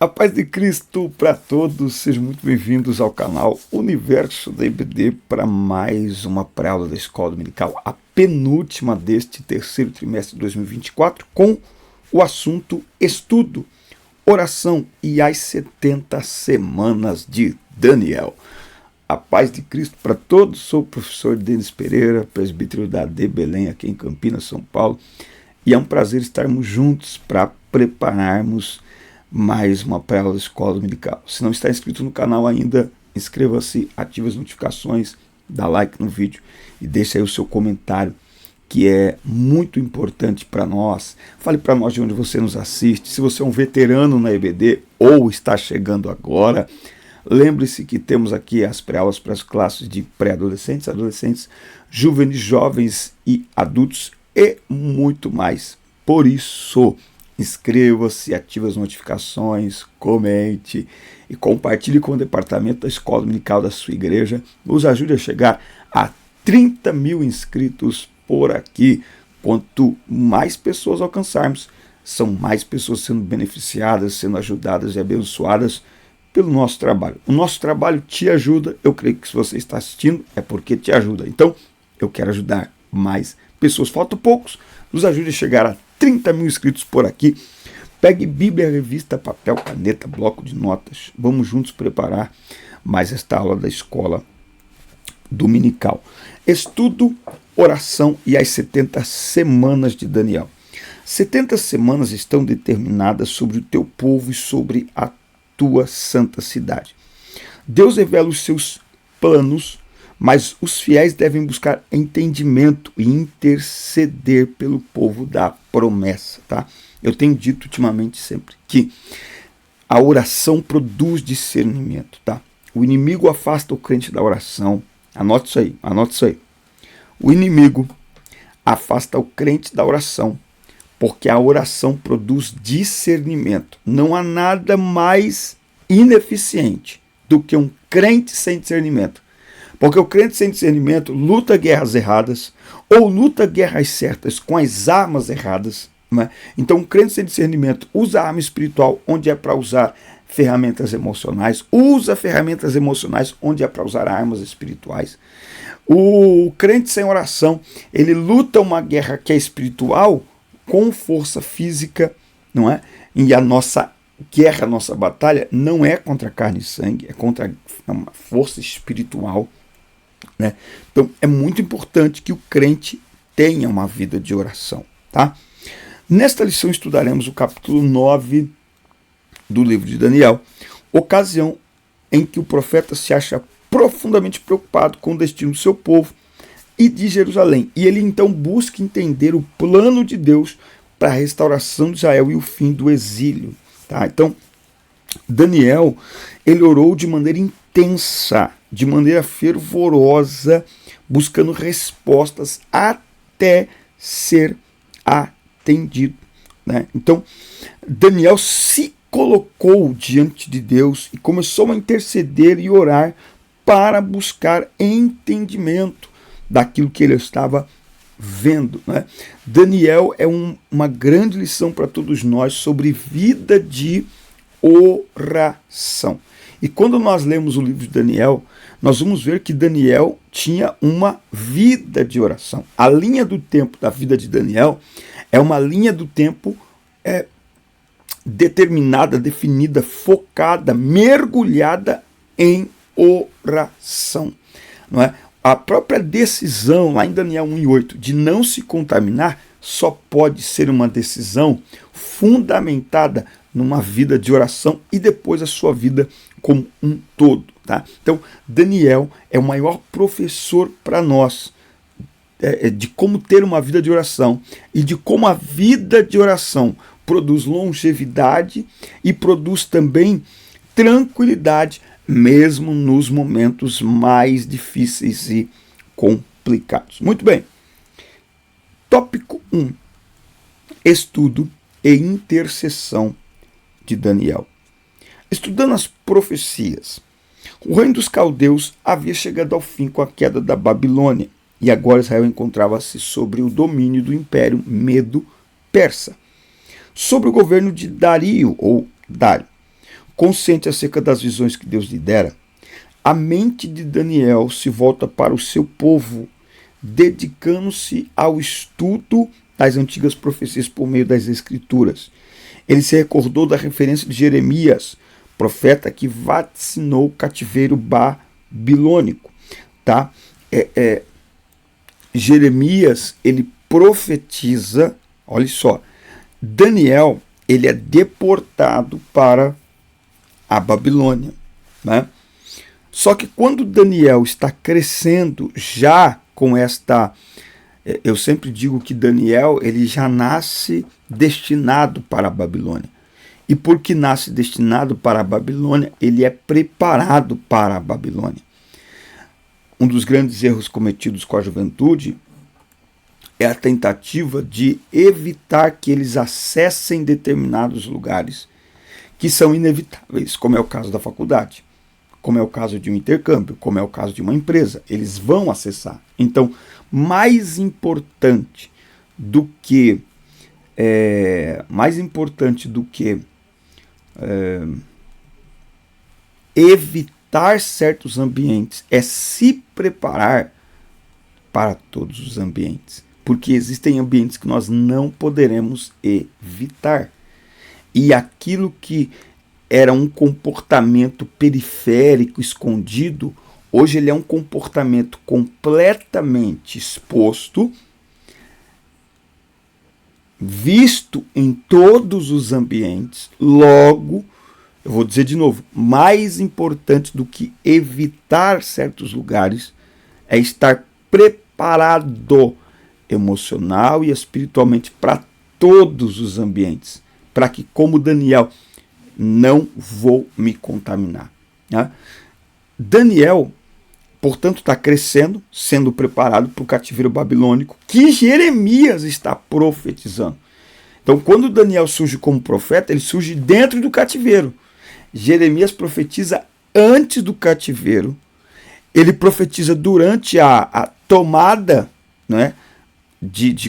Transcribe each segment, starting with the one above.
A paz de Cristo para todos, sejam muito bem-vindos ao canal Universo da IBD para mais uma pré-aula da Escola Dominical, a penúltima deste terceiro trimestre de 2024, com o assunto Estudo, Oração e as 70 Semanas de Daniel. A paz de Cristo para todos, sou o professor Denis Pereira, presbítero da AD Belém, aqui em Campinas, São Paulo, e é um prazer estarmos juntos para prepararmos mais uma pré-aula da Escola Dominical. Se não está inscrito no canal ainda, inscreva-se, ative as notificações, dá like no vídeo e deixe aí o seu comentário, que é muito importante para nós. Fale para nós de onde você nos assiste. Se você é um veterano na EBD ou está chegando agora, lembre-se que temos aqui as pré-aulas para as classes de pré-adolescentes, adolescentes, juvenis, jovens e adultos e muito mais. Por isso, inscreva-se, ative as notificações, comente e compartilhe com o departamento da Escola Dominical da sua igreja. Nos ajude a chegar a 30 mil inscritos por aqui. Quanto mais pessoas alcançarmos, são mais pessoas sendo beneficiadas, sendo ajudadas e abençoadas pelo nosso trabalho. O nosso trabalho te ajuda, eu creio que se você está assistindo é porque te ajuda. Então, eu quero ajudar mais pessoas. Faltam poucos, nos ajude a chegar a 30 mil inscritos por aqui. Pegue Bíblia, revista, papel, caneta, bloco de notas. Vamos juntos preparar mais esta aula da Escola Dominical. Estudo, oração e as 70 semanas de Daniel. 70 semanas estão determinadas sobre o teu povo e sobre a tua santa cidade. Deus revela os seus planos, mas os fiéis devem buscar entendimento e interceder pelo povo da promessa, tá? Eu tenho dito ultimamente sempre que a oração produz discernimento, tá? O inimigo afasta o crente da oração. Anote isso aí, anote isso aí. O inimigo afasta o crente da oração, porque a oração produz discernimento. Não há nada mais ineficiente do que um crente sem discernimento. Porque o crente sem discernimento luta guerras erradas ou luta guerras certas com as armas erradas. Né? Então, o crente sem discernimento usa a arma espiritual onde é para usar ferramentas emocionais, usa ferramentas emocionais onde é para usar armas espirituais. O crente sem oração, ele luta uma guerra que é espiritual com força física, não é? E a nossa guerra, a nossa batalha não é contra carne e sangue, é contra uma força espiritual. Né? Então é muito importante que o crente tenha uma vida de oração, tá? Nesta lição estudaremos o capítulo 9 do livro de Daniel, ocasião em que o profeta se acha profundamente preocupado com o destino do seu povo e de Jerusalém, e ele então busca entender o plano de Deus para a restauração de Israel e o fim do exílio, tá? Então Daniel, ele orou de maneira intensa, de maneira fervorosa, buscando respostas até ser atendido, né? Então, Daniel se colocou diante de Deus e começou a interceder e orar para buscar entendimento daquilo que ele estava vendo, né? Daniel é uma grande lição para todos nós sobre vida de oração. E quando nós lemos o livro de Daniel, nós vamos ver que Daniel tinha uma vida de oração. A linha do tempo da vida de Daniel é uma linha do tempo determinada, definida, focada, mergulhada em oração. Não é? A própria decisão, lá em Daniel 1:8, de não se contaminar, só pode ser uma decisão fundamentada numa vida de oração e depois a sua vida como um todo. Tá? Então, Daniel é o maior professor para nós de como ter uma vida de oração e de como a vida de oração produz longevidade e produz também tranquilidade, mesmo nos momentos mais difíceis e complicados. Muito bem. Tópico 1. Estudo e intercessão de Daniel. Estudando as profecias, o reino dos caldeus havia chegado ao fim com a queda da Babilônia, e agora Israel encontrava-se sobre o domínio do Império Medo-Persa, sob o governo de Dario, ou Dário. Consciente acerca das visões que Deus lhe dera, a mente de Daniel se volta para o seu povo, dedicando-se ao estudo das antigas profecias por meio das Escrituras. Ele se recordou da referência de Jeremias, profeta que vaticinou o cativeiro babilônico. Tá? Jeremias, ele profetiza, olha só, Daniel, ele é deportado para a Babilônia, né? Só que quando Daniel está crescendo já com esta... Eu sempre digo que Daniel, ele já nasce destinado para a Babilônia. E porque nasce destinado para a Babilônia, ele é preparado para a Babilônia. Um dos grandes erros cometidos com a juventude é a tentativa de evitar que eles acessem determinados lugares que são inevitáveis, como é o caso da faculdade, como é o caso de um intercâmbio, como é o caso de uma empresa. Eles vão acessar. Então, mais importante do que evitar certos ambientes é se preparar para todos os ambientes, porque existem ambientes que nós não poderemos evitar. E aquilo que era um comportamento periférico, escondido, hoje ele é um comportamento completamente exposto, visto em todos os ambientes. Logo, eu vou dizer de novo, mais importante do que evitar certos lugares é estar preparado emocional e espiritualmente para todos os ambientes, para que, como Daniel, não vou me contaminar. Né? Daniel, portanto, está crescendo, sendo preparado para o cativeiro babilônico que Jeremias está profetizando. Então, quando Daniel surge como profeta, ele surge dentro do cativeiro. Jeremias profetiza antes do cativeiro, ele profetiza durante a tomada, né,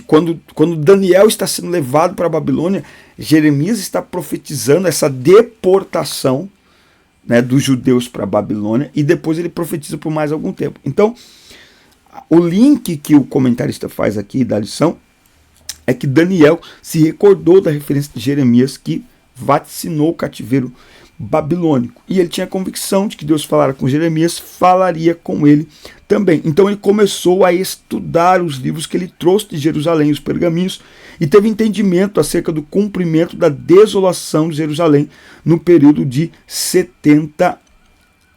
quando Daniel está sendo levado para a Babilônia. Jeremias está profetizando essa deportação, né, dos judeus para a Babilônia, e depois ele profetiza por mais algum tempo. Então, o link que o comentarista faz aqui da lição é que Daniel se recordou da referência de Jeremias que vaticinou o cativeiro babilônico. E ele tinha a convicção de que Deus falara com Jeremias, falaria com ele também. Então ele começou a estudar os livros que ele trouxe de Jerusalém, os pergaminhos, e teve entendimento acerca do cumprimento da desolação de Jerusalém no período de 70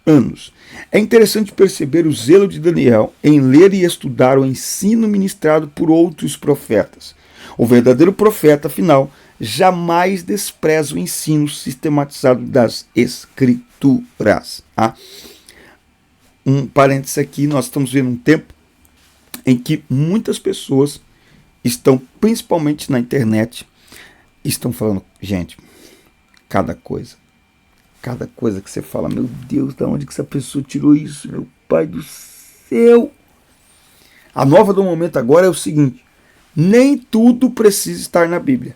anos. É interessante perceber o zelo de Daniel em ler e estudar o ensino ministrado por outros profetas. O verdadeiro profeta, afinal, jamais despreza o ensino sistematizado das Escrituras. Tá? Um parênteses aqui, nós estamos vendo um tempo em que muitas pessoas estão, principalmente na internet, estão falando, gente, cada coisa que você fala, meu Deus, de onde que essa pessoa tirou isso, meu pai do céu. A nova do momento agora é o seguinte: nem tudo precisa estar na Bíblia.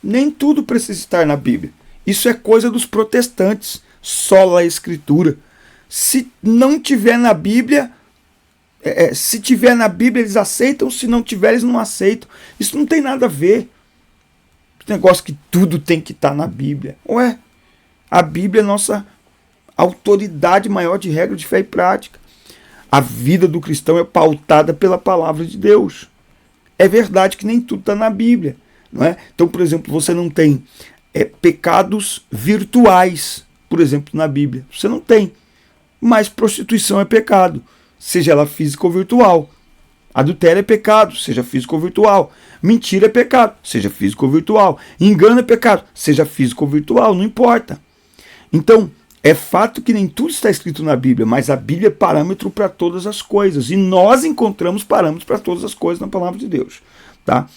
Nem tudo precisa estar na Bíblia. Isso é coisa dos protestantes, sola a Escritura. Se não tiver na Bíblia, se tiver na Bíblia eles aceitam, se não tiver eles não aceitam. Isso não tem nada a ver. Esse negócio que tudo tem que estar na Bíblia. A Bíblia é nossa autoridade maior de regra de fé e prática. A vida do cristão é pautada pela palavra de Deus. É verdade que nem tudo está na Bíblia. Não é? Então, por exemplo, você não tem pecados virtuais, por exemplo, na Bíblia. Você não tem. Mas prostituição é pecado, seja ela física ou virtual. Adultério é pecado, seja físico ou virtual. Mentira é pecado, seja físico ou virtual. Engano é pecado, seja físico ou virtual, não importa. Então, é fato que nem tudo está escrito na Bíblia, mas a Bíblia é parâmetro para todas as coisas. E nós encontramos parâmetros para todas as coisas na palavra de Deus. Tá?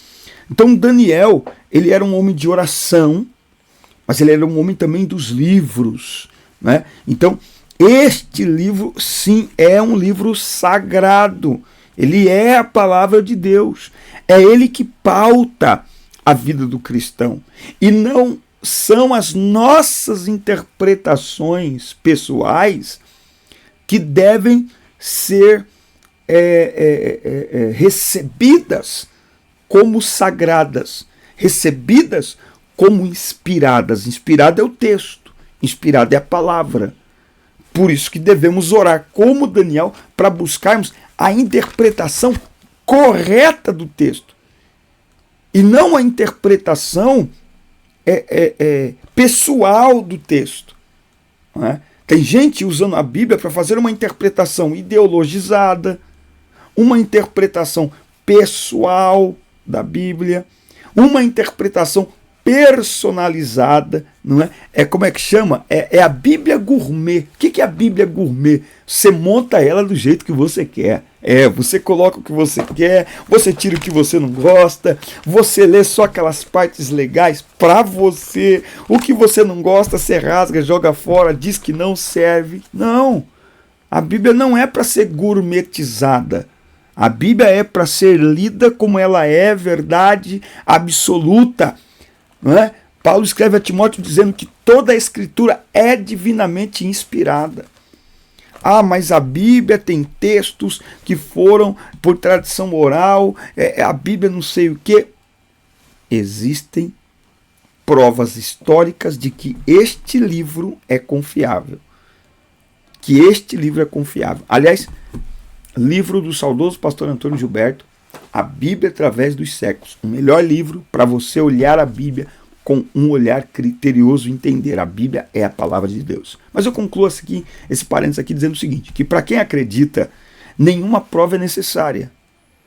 Então Daniel, ele era um homem de oração, mas ele era um homem também dos livros. Né? Então, este livro, sim, é um livro sagrado. Ele é a palavra de Deus. É ele que pauta a vida do cristão. E não são as nossas interpretações pessoais que devem ser recebidas como sagradas, recebidas como inspiradas. Inspirado é o texto, inspirada é a palavra. Por isso que devemos orar como Daniel para buscarmos a interpretação correta do texto e não a interpretação pessoal do texto. Não é? Tem gente usando a Bíblia para fazer uma interpretação ideologizada, uma interpretação pessoal da Bíblia, uma interpretação personalizada, não é? Como é que chama? É a Bíblia gourmet. O que é a Bíblia gourmet? Você monta ela do jeito que você quer. Você coloca o que você quer, você tira o que você não gosta, você lê só aquelas partes legais para você, o que você não gosta você rasga, joga fora, diz que não serve. Não, a Bíblia não é para ser gourmetizada. A Bíblia é para ser lida como ela é, verdade absoluta. Não é? Paulo escreve a Timóteo dizendo que toda a Escritura é divinamente inspirada. Mas a Bíblia tem textos que foram por tradição oral, a Bíblia não sei o quê. Existem provas históricas de que este livro é confiável. Aliás, livro do saudoso pastor Antônio Gilberto, A Bíblia através dos séculos. O melhor livro para você olhar a Bíblia com um olhar criterioso e entender. A Bíblia é a palavra de Deus. Mas eu concluo esse parênteses aqui dizendo o seguinte, que para quem acredita, nenhuma prova é necessária.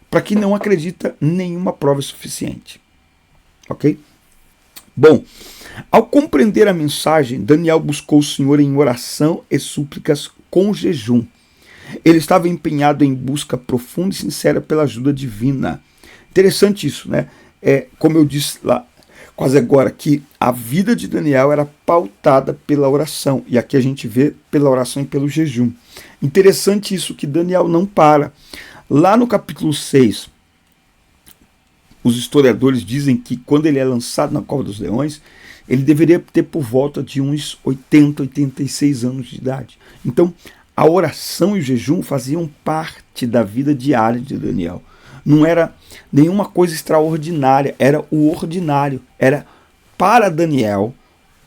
Para quem não acredita, nenhuma prova é suficiente. Ok? Bom, ao compreender a mensagem, Daniel buscou o Senhor em oração e súplicas com jejum. Ele estava empenhado em busca profunda e sincera pela ajuda divina. Interessante isso, né? Como eu disse lá quase agora, que a vida de Daniel era pautada pela oração. E aqui a gente vê pela oração e pelo jejum. Interessante isso, que Daniel não para. Lá no capítulo 6, os historiadores dizem que quando ele é lançado na cova dos leões, ele deveria ter por volta de uns 80, 86 anos de idade. Então, a oração e o jejum faziam parte da vida diária de Daniel. Não era nenhuma coisa extraordinária, era o ordinário. Era para Daniel,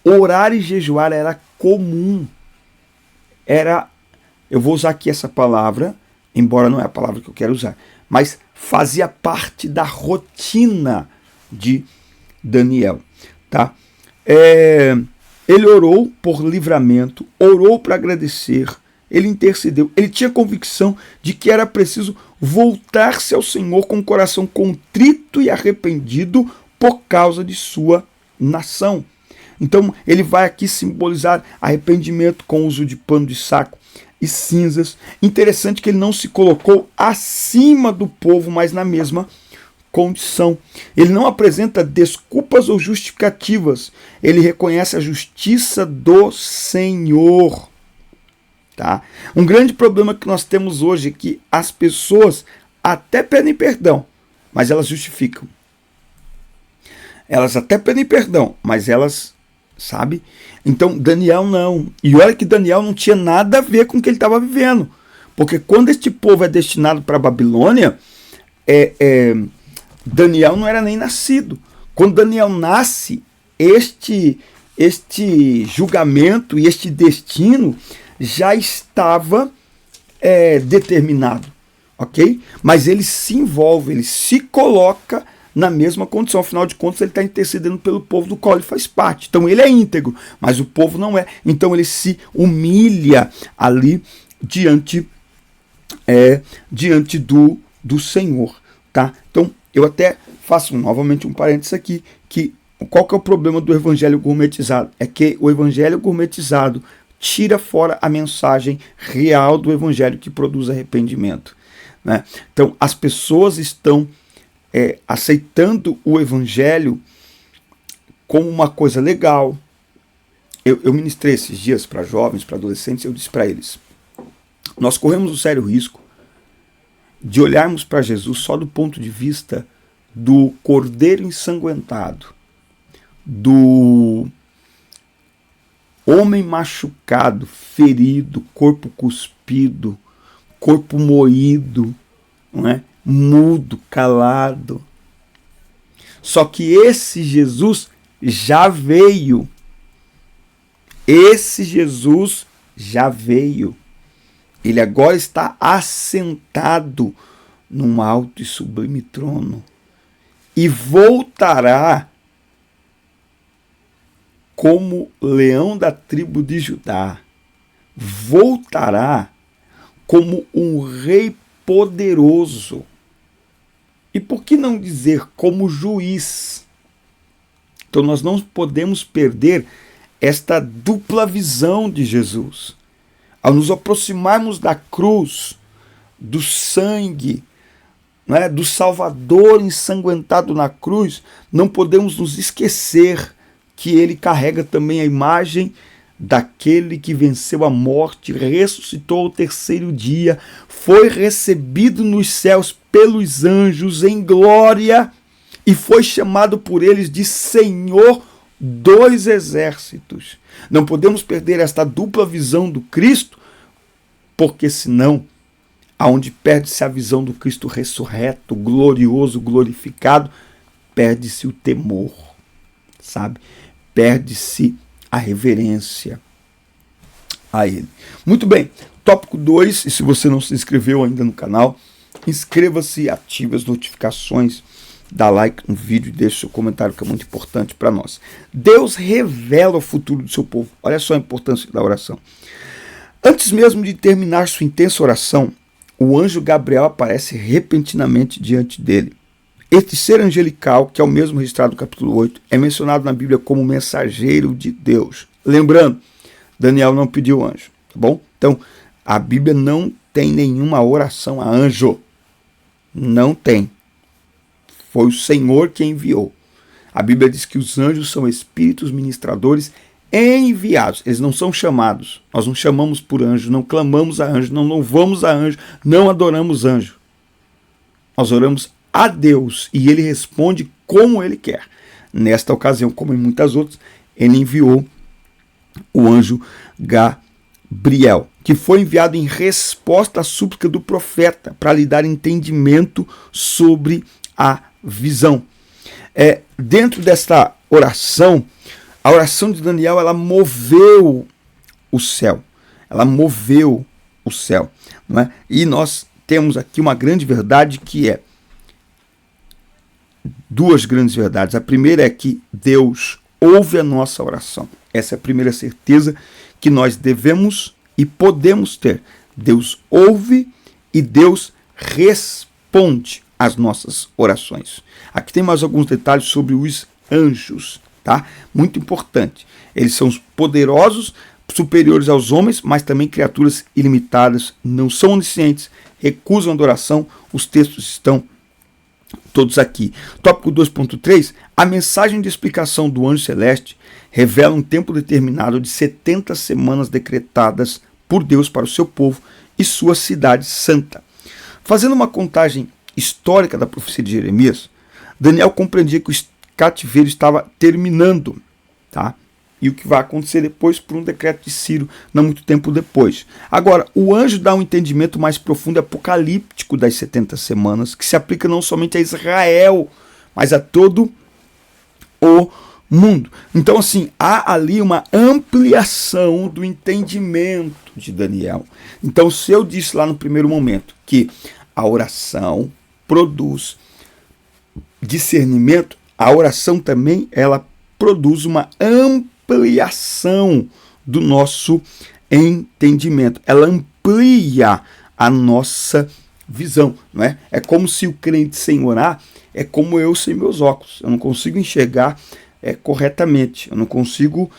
orar e jejuar era comum. Eu vou usar aqui essa palavra, embora não é a palavra que eu quero usar, mas fazia parte da rotina de Daniel. Tá? Ele orou por livramento, orou para agradecer, ele intercedeu, ele tinha convicção de que era preciso voltar-se ao Senhor com o coração contrito e arrependido por causa de sua nação. Então ele vai aqui simbolizar arrependimento com o uso de pano de saco e cinzas. Interessante que ele não se colocou acima do povo, mas na mesma condição. Ele não apresenta desculpas ou justificativas. Ele reconhece a justiça do Senhor. Tá? Um grande problema que nós temos hoje é que as pessoas até pedem perdão, mas elas justificam. Elas até pedem perdão, mas elas, sabe? Então Daniel não. E olha que Daniel não tinha nada a ver com o que ele estava vivendo. Porque quando este povo é destinado para a Babilônia, Daniel não era nem nascido. Quando Daniel nasce, este julgamento e este destino já estava determinado, ok? Mas ele se envolve, ele se coloca na mesma condição. Afinal de contas, ele está intercedendo pelo povo do qual ele faz parte. Então ele é íntegro, mas o povo não é. Então ele se humilha ali diante do Senhor. Tá? Então eu até faço novamente um parênteses aqui, que qual que é o problema do evangelho gourmetizado? É que o evangelho gourmetizado tira fora a mensagem real do evangelho que produz arrependimento. Né? Então, as pessoas estão aceitando o evangelho como uma coisa legal. Eu ministrei esses dias para jovens, para adolescentes, eu disse para eles, nós corremos um sério risco de olharmos para Jesus só do ponto de vista do cordeiro ensanguentado, do Homem machucado, ferido, corpo cuspido, corpo moído, não é? Mudo, calado. Só que esse Jesus já veio. Esse Jesus já veio. Ele agora está assentado num alto e sublime trono. E voltará como leão da tribo de Judá. Voltará como um rei poderoso. E por que não dizer como juiz? Então nós não podemos perder esta dupla visão de Jesus. Ao nos aproximarmos da cruz, do sangue, né, do Salvador ensanguentado na cruz, não podemos nos esquecer que ele carrega também a imagem daquele que venceu a morte, ressuscitou ao terceiro dia, foi recebido nos céus pelos anjos em glória e foi chamado por eles de Senhor dos exércitos. Não podemos perder esta dupla visão do Cristo, porque senão, aonde perde-se a visão do Cristo ressurreto, glorioso, glorificado, perde-se o temor, sabe? Perde-se a reverência a ele. Muito bem, tópico 2, e se você não se inscreveu ainda no canal, inscreva-se, ative as notificações, dá like no vídeo e deixe seu comentário, que é muito importante para nós. Deus revela o futuro do seu povo. Olha só a importância da oração. Antes mesmo de terminar sua intensa oração, o anjo Gabriel aparece repentinamente diante dele. Este ser angelical, que é o mesmo registrado no capítulo 8, é mencionado na Bíblia como mensageiro de Deus. Lembrando, Daniel não pediu anjo, tá bom? Então, a Bíblia não tem nenhuma oração a anjo. Não tem. Foi o Senhor quem enviou. A Bíblia diz que os anjos são espíritos ministradores enviados. Eles não são chamados. Nós não chamamos por anjo, não clamamos a anjo, não louvamos a anjo, não adoramos anjo. Nós oramos a Deus e ele responde como ele quer. Nesta ocasião, como em muitas outras, ele enviou o anjo Gabriel, que foi enviado em resposta à súplica do profeta para lhe dar entendimento sobre a visão. Dentro desta oração, a oração de Daniel, ela moveu o céu. Ela moveu o céu. Não é? E nós temos aqui uma grande verdade que é duas grandes verdades. A primeira é que Deus ouve a nossa oração. Essa é a primeira certeza que nós devemos e podemos ter. Deus ouve e Deus responde às nossas orações. Aqui tem mais alguns detalhes sobre os anjos, tá? Muito importante. Eles são poderosos, superiores aos homens, mas também criaturas ilimitadas, não são oniscientes, recusam adoração. Os textos estão todos aqui. Tópico 2.3, a mensagem de explicação do anjo celeste revela um tempo determinado de 70 semanas decretadas por Deus para o seu povo e sua cidade santa. Fazendo uma contagem histórica da profecia de Jeremias, Daniel compreendia que o cativeiro estava terminando, tá? E o que vai acontecer depois por um decreto de Ciro, não muito tempo depois. Agora, o anjo dá um entendimento mais profundo e apocalíptico das 70 semanas, que se aplica não somente a Israel, mas a todo o mundo. Então, assim, há ali uma ampliação do entendimento de Daniel. Então, se eu disse lá no primeiro momento que a oração produz discernimento, a oração também, ela produz uma ampliação do nosso entendimento. Ela amplia a nossa visão, não é? É como se o crente sem orar é como eu sem meus óculos. Eu não consigo enxergar corretamente. Eu não consigo,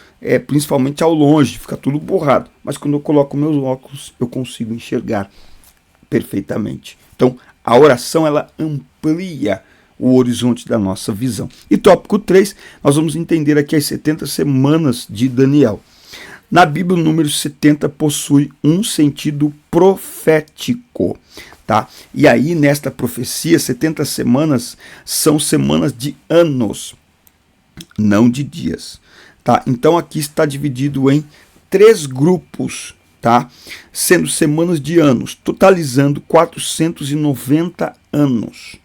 principalmente ao longe, fica tudo borrado. Mas quando eu coloco meus óculos, eu consigo enxergar perfeitamente. Então, a oração, ela amplia o horizonte da nossa visão. E tópico 3, nós vamos entender aqui as 70 semanas de Daniel. Na Bíblia, o número 70 possui um sentido profético, tá? E aí, nesta profecia, 70 semanas são semanas de anos, não de dias, tá? Então aqui está dividido em 3 grupos, tá? Sendo semanas de anos, totalizando 490 anos,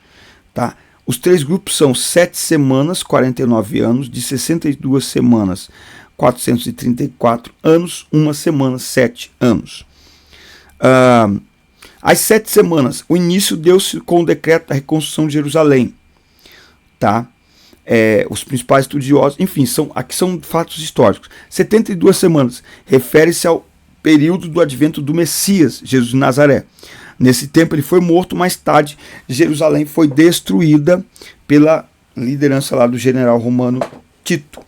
tá? Os 3 grupos são 7 semanas, 49 anos, de 62 semanas, 434 anos, 1 semana, 7 anos. As 7 semanas, o início deu-se com o decreto da reconstrução de Jerusalém, tá? Os principais estudiosos, enfim, aqui são fatos históricos. 72 semanas refere-se ao período do advento do Messias, Jesus de Nazaré. Nesse tempo ele foi morto, mais tarde Jerusalém foi destruída pela liderança lá do general romano Tito.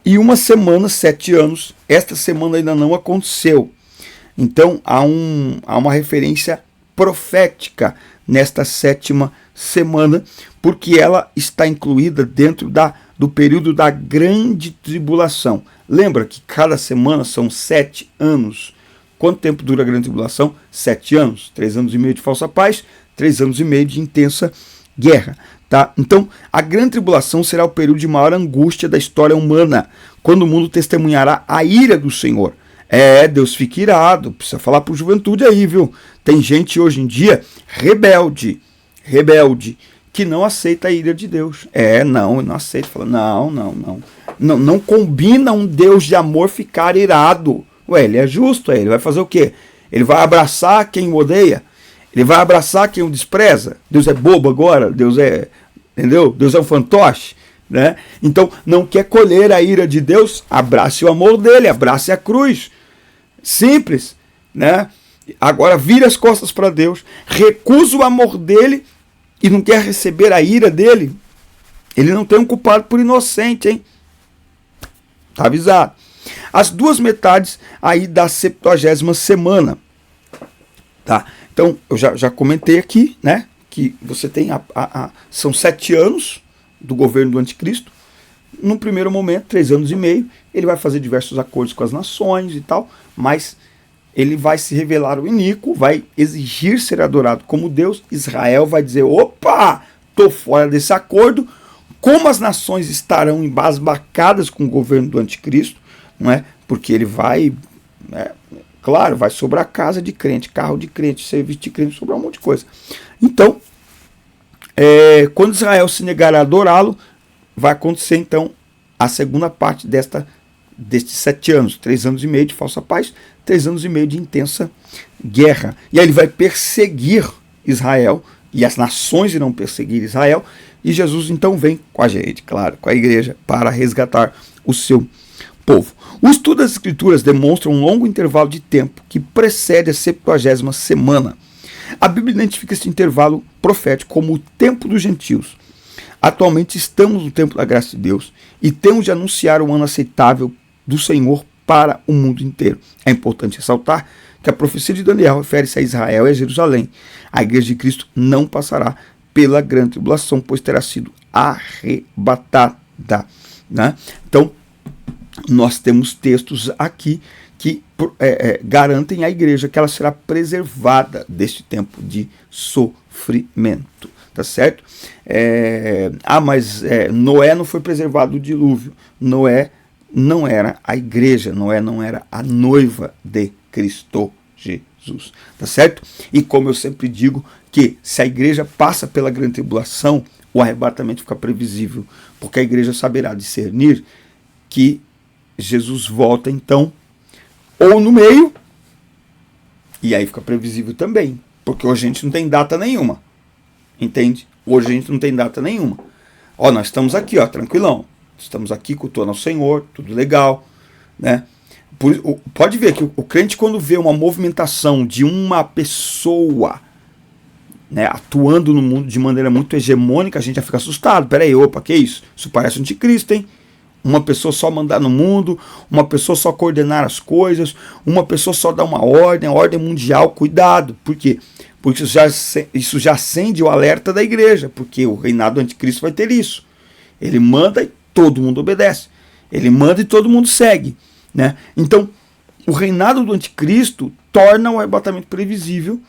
E 1 semana, 7 anos, esta semana ainda não aconteceu. Então há uma referência profética nesta 7ª semana, porque ela está incluída dentro do período da grande tribulação. Lembra que cada semana são 7 anos. Quanto tempo dura a grande tribulação? 7 anos. 3 anos e meio de falsa paz, 3 anos e meio de intensa guerra. Tá? Então, a grande tribulação será o período de maior angústia da história humana, quando o mundo testemunhará a ira do Senhor. Deus fica irado. Precisa falar para a juventude aí, viu? Tem gente hoje em dia rebelde, que não aceita a ira de Deus. Não aceita. Fala, não combina um Deus de amor ficar irado. Ele é justo, ele vai fazer o quê? Ele vai abraçar quem o odeia? Ele vai abraçar quem o despreza? Deus é bobo agora? Entendeu? Deus é um fantoche, né? Então, não quer colher a ira de Deus? Abrace o amor dele, abrace a cruz. Simples, né? Agora vira as costas para Deus, recusa o amor dele e não quer receber a ira dele. Ele não tem um culpado por inocente, hein? Tá avisado. As 2 metades aí da 70ª semana, tá? Então, eu já comentei aqui, né? Que você tem são 7 anos do governo do anticristo. No primeiro momento, 3 anos e meio, ele vai fazer diversos acordos com as nações e tal, mas ele vai se revelar o iníquo, vai exigir ser adorado como Deus. Israel vai dizer, opa, tô fora desse acordo. Como as nações estarão embasbacadas com o governo do anticristo, não é? Porque ele vai, claro, vai sobrar casa de crente, carro de crente, serviço de crente, sobrar um monte de coisa. Então, quando Israel se negar a adorá-lo, vai acontecer então a segunda parte destes 7 anos, 3 anos e meio de falsa paz, 3 anos e meio de intensa guerra. E aí ele vai perseguir Israel, e as nações irão perseguir Israel, e Jesus então vem com a gente, claro, com a igreja, para resgatar o seu povo. O estudo das Escrituras demonstra um longo intervalo de tempo que precede a 70ª semana. A Bíblia identifica esse intervalo profético como o tempo dos gentios. Atualmente estamos no tempo da graça de Deus e temos de anunciar o ano aceitável do Senhor para o mundo inteiro. É importante ressaltar que a profecia de Daniel refere-se a Israel e a Jerusalém. A igreja de Cristo não passará pela grande tribulação, pois terá sido arrebatada, né? Então, nós temos textos aqui que garantem à igreja que ela será preservada deste tempo de sofrimento, tá certo? Mas Noé não foi preservado do dilúvio. Noé não era a igreja, Noé não era a noiva de Cristo Jesus, tá certo? E como eu sempre digo, que se a igreja passa pela grande tribulação, o arrebatamento fica previsível, porque a igreja saberá discernir que Jesus volta então, ou no meio, e aí fica previsível também, porque hoje a gente não tem data nenhuma, entende? Hoje a gente não tem data nenhuma. Nós estamos aqui, tranquilão, estamos aqui cultuando ao Senhor, tudo legal, né? Pode ver que o crente, quando vê uma movimentação de uma pessoa, né, atuando no mundo de maneira muito hegemônica, a gente já fica assustado. Peraí, opa, que isso? Isso parece anticristo, hein? Uma pessoa só mandar no mundo, uma pessoa só coordenar as coisas, uma pessoa só dar uma ordem mundial, cuidado. Por quê? Porque isso já acende o alerta da igreja, porque o reinado do anticristo vai ter isso. Ele manda e todo mundo obedece. Ele manda e todo mundo segue, né? Então, o reinado do anticristo torna o arrebatamento previsível,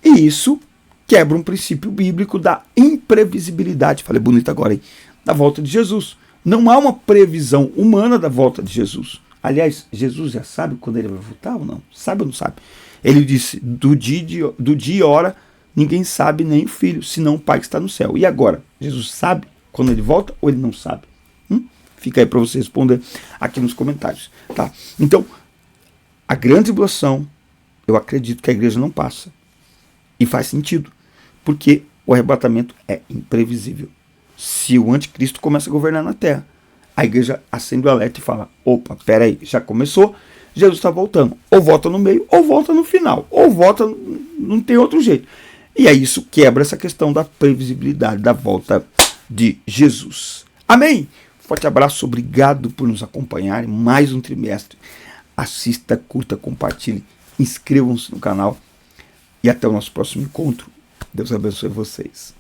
e isso quebra um princípio bíblico da imprevisibilidade, falei bonito agora, hein? Da volta de Jesus. Não há uma previsão humana da volta de Jesus. Aliás, Jesus já sabe quando ele vai voltar ou não? Sabe ou não sabe? Ele disse, do dia e hora, ninguém sabe, nem o filho, senão o Pai que está no céu. E agora? Jesus sabe quando ele volta ou ele não sabe? Fica aí para você responder aqui nos comentários. Tá? Então, a grande tribulação, eu acredito que a igreja não passa. E faz sentido, porque o arrebatamento é imprevisível. Se o anticristo começa a governar na terra, a igreja acende o alerta e fala, opa, peraí, já começou, Jesus está voltando. Ou volta no meio, ou volta no final. Ou volta, não tem outro jeito. E aí isso quebra essa questão da previsibilidade da volta de Jesus. Amém? Forte abraço, obrigado por nos acompanhar em mais um trimestre. Assista, curta, compartilhe, inscrevam-se no canal e até o nosso próximo encontro. Deus abençoe vocês.